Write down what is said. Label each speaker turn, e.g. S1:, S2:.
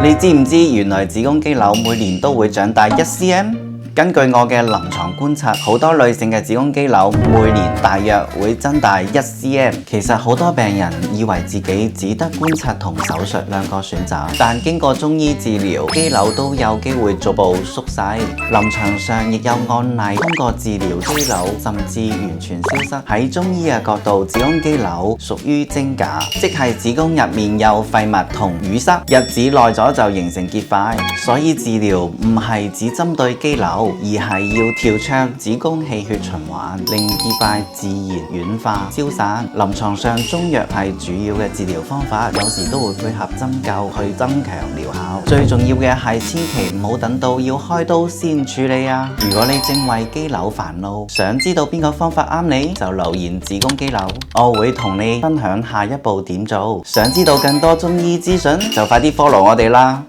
S1: 你知唔知原來子宮肌瘤每年都會長大1cm？根據我嘅臨床觀察，好多女性嘅子宮肌瘤每年大約會增大1cm。其實好多病人以為自己只得觀察同手術兩個選擇，但經過中醫治療，肌瘤都有機會逐步縮細。臨床上亦有案例通過治療肌瘤甚至完全消失。喺中醫嘅角度，子宮肌瘤屬於精架，即係子宮入面有廢物同淤塞，日子耐咗就形成結塊。所以治療唔係只針對肌瘤，而係要調暢子宮氣血循環，令結塊自然軟化消散。臨床上中藥係主要嘅治療方法，有時都會配合針灸去增強療效。最重要嘅係千祈唔好等到要開刀先處理啊！如果你正為肌瘤煩惱，想知道邊個方法啱你，就留言子宮肌瘤，我會同你分享下一步點做。想知道更多中醫資訊，就快啲 follow 我哋啦！